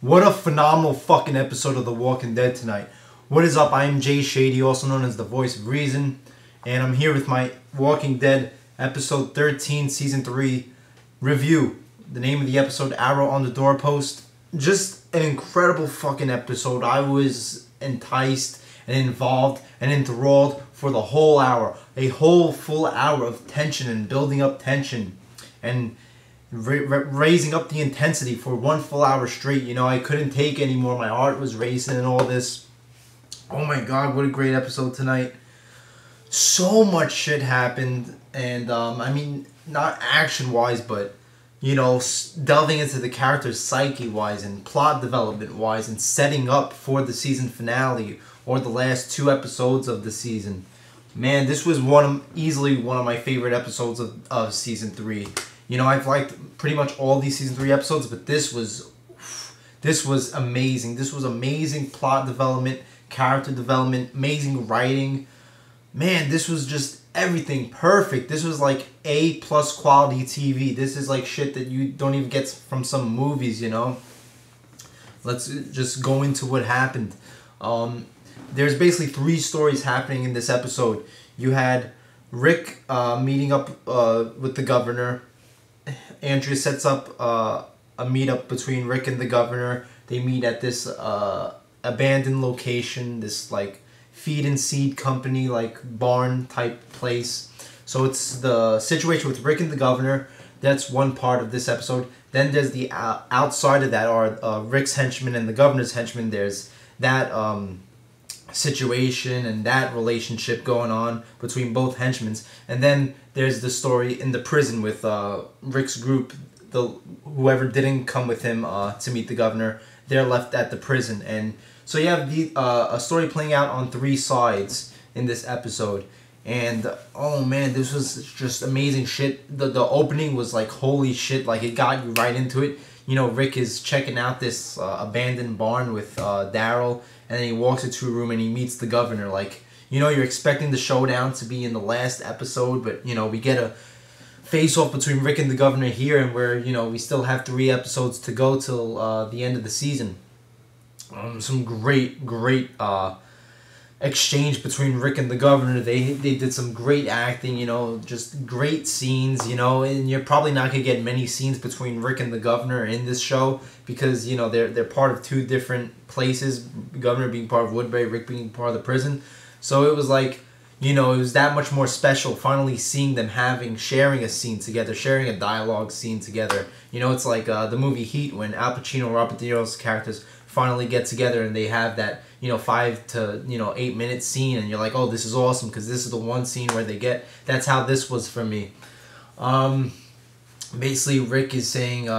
What a phenomenal fucking episode of The Walking Dead tonight. What is up? I am Jay Shady, also known as the Voice of Reason, and I'm here with my Walking Dead episode 13, season 3 review. The name of the episode, Arrow on the Doorpost. Just an incredible fucking episode. I was enticed and involved and enthralled for the whole hour. A whole full hour of tension and building up tension and raising up the intensity for one full hour straight. You know, I couldn't take anymore. My heart was racing and all this. Oh my god, what a great episode tonight. So much shit happened, and I mean, not action wise, but you know, delving into the character's psyche wise and plot development wise and setting up for the season finale or the last 2 episodes of the season. Man, this was easily one of my favorite episodes of season 3. You know, I've liked pretty much all these season 3 episodes, but this was amazing. This was amazing plot development, character development, amazing writing. Man, this was just everything perfect. This was like A+ quality TV. This is like shit that you don't even get from some movies, you know. Let's just go into what happened. There's basically 3 stories happening in this episode. You had Rick meeting up with the governor. Andrea sets up a meetup between Rick and the governor. They meet at this abandoned location, this like feed and seed company, like barn type place. So it's the situation with Rick and the governor. That's one part of this episode. Then there's the outside of that are Rick's henchmen and the governor's henchmen. There's that situation and that relationship going on between both henchmen. And then there's the story in the prison with Rick's group. Whoever didn't come with him to meet the governor, they're left at the prison. And so you have a story playing out on 3 sides in this episode. And oh man, this was just amazing shit. The opening was like holy shit, like it got you right into it. You know, Rick is checking out this abandoned barn with Daryl, and then he walks into a room and he meets the governor. Like, you know, you're expecting the showdown to be in the last episode, but you know, we get a face-off between Rick and the governor here, and where, you know, we still have 3 episodes to go till the end of the season. Some great exchange between Rick and the governor. They did some great acting, you know, just great scenes, you know, and you're probably not gonna get many scenes between Rick and the governor in this show because, you know, they're part of 2 different places, the governor being part of Woodbury, Rick being part of the prison. So it was like, you know, it was that much more special finally seeing them sharing a scene together, sharing a dialogue scene together. You know, it's like the movie Heat, when Al Pacino and Robert De Niro's characters finally get together and they have that, you know, 5 to 8 minute scene, and you're like, oh, this is awesome because this is the one scene where they get. That's how this was for me. Basically, Rick is saying,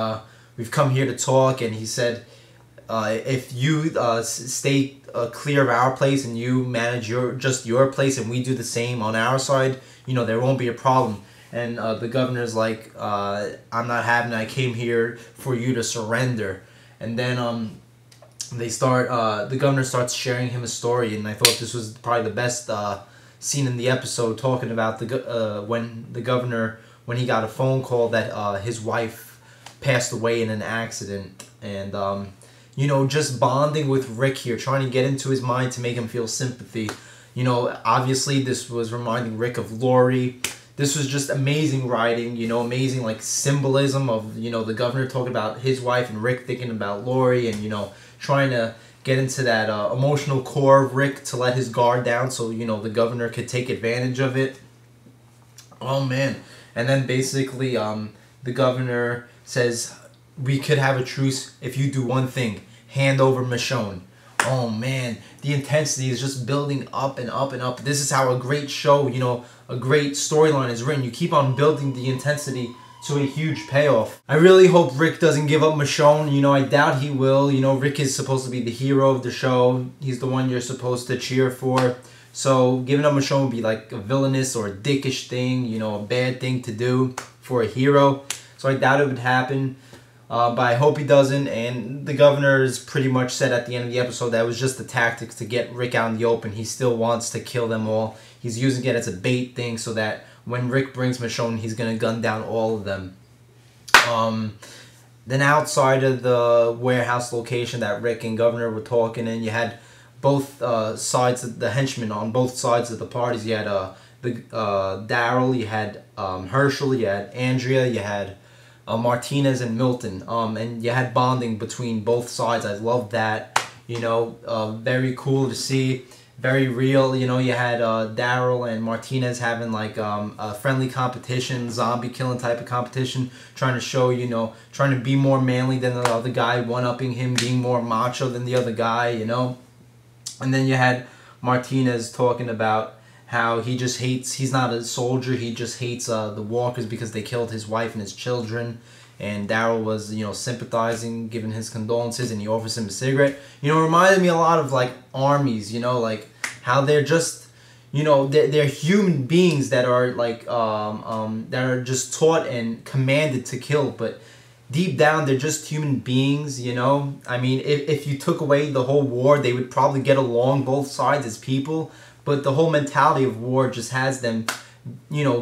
we've come here to talk, and he said, if you stay clear of our place and you manage your place and we do the same on our side, you know, there won't be a problem. And the governor's like, I'm not having it. I came here for you to surrender. And then the governor starts sharing him a story, and I thought this was probably the best scene in the episode, talking about when the governor, when he got a phone call that his wife passed away in an accident, and you know, just bonding with Rick here, trying to get into his mind to make him feel sympathy. You know, obviously this was reminding Rick of Lori. This was just amazing writing, you know, amazing like symbolism of, you know, the governor talking about his wife and Rick thinking about Lori, and, you know, trying to get into that emotional core of Rick to let his guard down so, you know, the governor could take advantage of it. Oh man. And then basically the governor says, we could have a truce if you do one thing: hand over Michonne. Oh man, the intensity is just building up and up and up. This is how a great show, you know, a great storyline is written. You keep on building the intensity to a huge payoff. I really hope Rick doesn't give up Michonne. You know, I doubt he will. You know, Rick is supposed to be the hero of the show. He's the one you're supposed to cheer for. So giving up Michonne would be like a villainous or a dickish thing, you know, a bad thing to do for a hero. So I doubt it would happen. But I hope he doesn't, and the governor is pretty much said at the end of the episode that it was just the tactics to get Rick out in the open. He still wants to kill them all. He's using it as a bait thing so that when Rick brings Michonne, he's going to gun down all of them. Then outside of the warehouse location that Rick and Governor were talking in, you had both sides of the henchmen on both sides of the parties. You had Daryl, you had Herschel, you had Andrea, you had Martinez and Milton, and you had bonding between both sides. I love that. Very cool to see. Very real. You had Daryl and Martinez having like a friendly competition, zombie killing type of competition, trying to show, trying to be more manly than the other guy, one-upping him, being more macho than the other guy, And then you had Martinez talking about how he just hates, he's not a soldier, he just hates the walkers because they killed his wife and his children. And Daryl was, sympathizing, giving his condolences, and he offers him a cigarette. It reminded me a lot of, like, armies, like, how they're just, they're human beings that are, like, that are just taught and commanded to kill, but deep down, they're just human beings, I mean, if you took away the whole war, they would probably get along both sides as people, but the whole mentality of war just has them,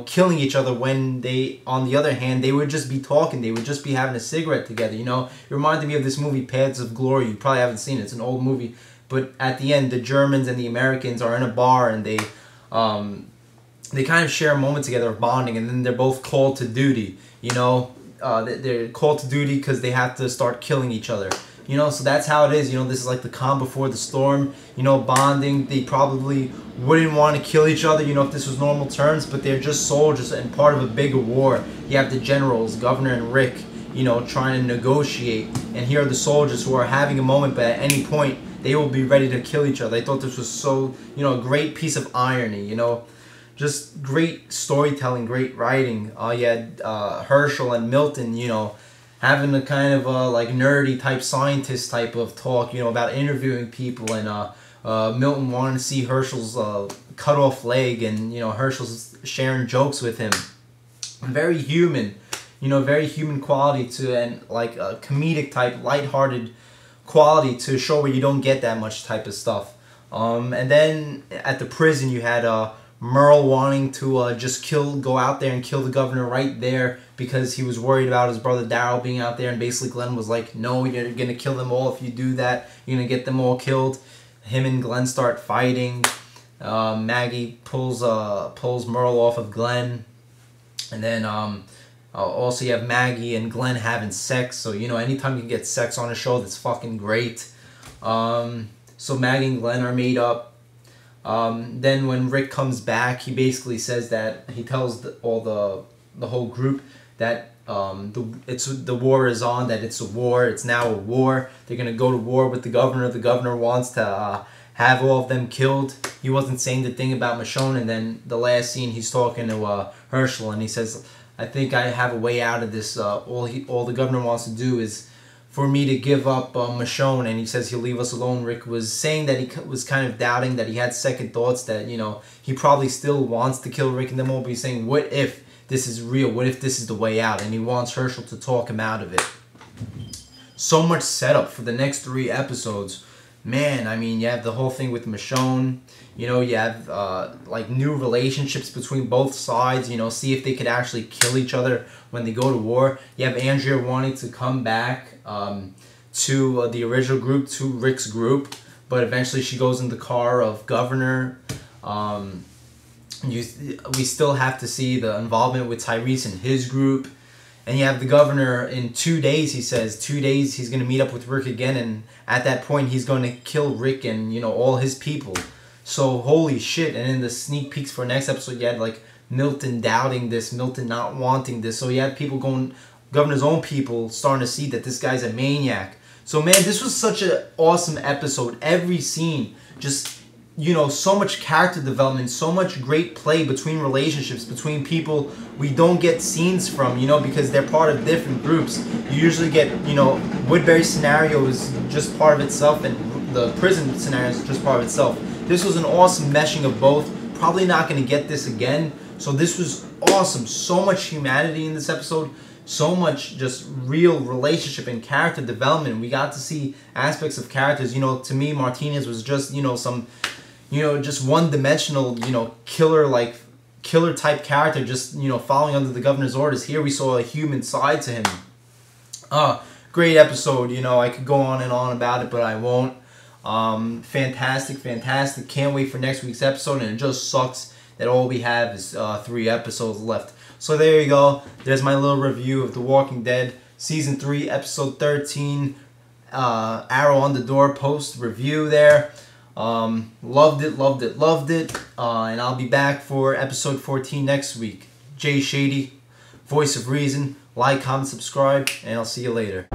killing each other when they, on the other hand, they would just be talking. They would just be having a cigarette together, It reminded me of this movie, Paths of Glory. You probably haven't seen it. It's an old movie. But at the end, the Germans and the Americans are in a bar, and they kind of share a moment together of bonding, and then they're both called to duty, They're called to duty because they have to start killing each other. So that's how it is. This is like the calm before the storm. Bonding. They probably wouldn't want to kill each other, if this was normal terms, but they're just soldiers and part of a bigger war. You have the generals, Governor and Rick, trying to negotiate. And here are the soldiers who are having a moment, but at any point, they will be ready to kill each other. I thought this was so, a great piece of irony, Just great storytelling, great writing. You had Herschel and Milton, having a kind of like nerdy type scientist type of talk, about interviewing people, and Milton wanting to see Herschel's cut off leg, and Herschel's sharing jokes with him. Very human, very human quality to, and like a comedic type, lighthearted quality to show where you don't get that much type of stuff. And then at the prison you had Merle wanting to just go out there and kill the governor right there because he was worried about his brother Daryl being out there, and basically Glenn was like, no, you're going to kill them all. If you do that, you're going to get them all killed. Him and Glenn start fighting. Maggie pulls Merle off of Glenn. And then also you have Maggie and Glenn having sex. So, anytime you can get sex on a show, that's fucking great. So Maggie and Glenn are made up. Then when Rick comes back, he basically says that, he tells the whole group that the war is on, that it's a war, it's now a war. They're going to go to war with the governor. The governor wants to have all of them killed. He wasn't saying the thing about Michonne, and then the last scene he's talking to Herschel, and he says, I think I have a way out of this. All the governor wants to do is for me to give up Michonne, and he says he'll leave us alone. Rick was saying that he was kind of doubting, that he had second thoughts, that, he probably still wants to kill Rick and them all, but he's saying, what if this is real? What if this is the way out? And he wants Herschel to talk him out of it. So much setup for the next 3 episodes. Man, I mean, you have the whole thing with Michonne. You have like new relationships between both sides. See if they could actually kill each other when they go to war. You have Andrea wanting to come back to the original group, to Rick's group, but eventually she goes in the car of Governor. We still have to see the involvement with Tyrese and his group. And you have the governor in 2 days, he says. 2 days he's going to meet up with Rick again, and at that point he's going to kill Rick and, all his people. So, holy shit. And in the sneak peeks for next episode, you had, like, Milton doubting this, Milton not wanting this. So you had people going, governor's own people, starting to see that this guy's a maniac. So, man, this was such an awesome episode. Every scene, just, so much character development, so much great play between relationships, between people we don't get scenes from, because they're part of different groups. You usually get, Woodbury scenario is just part of itself, and the prison scenario is just part of itself. This was an awesome meshing of both. Probably not going to get this again. So this was awesome. So much humanity in this episode. So much just real relationship and character development. We got to see aspects of characters. To me, Martinez was just, some, just one-dimensional, killer type character, just, following under the governor's orders. Here we saw a human side to him. great episode. You know, I could go on and on about it, but I won't. Fantastic. Can't wait for next week's episode, and it just sucks that all we have is 3 episodes left. So there you go. There's my little review of The Walking Dead Season 3, Episode 13, Arrow on the Doorpost review there. Loved it. And I'll be back for Episode 14 next week. Jay Shady, Voice of Reason. Like, comment, subscribe, and I'll see you later.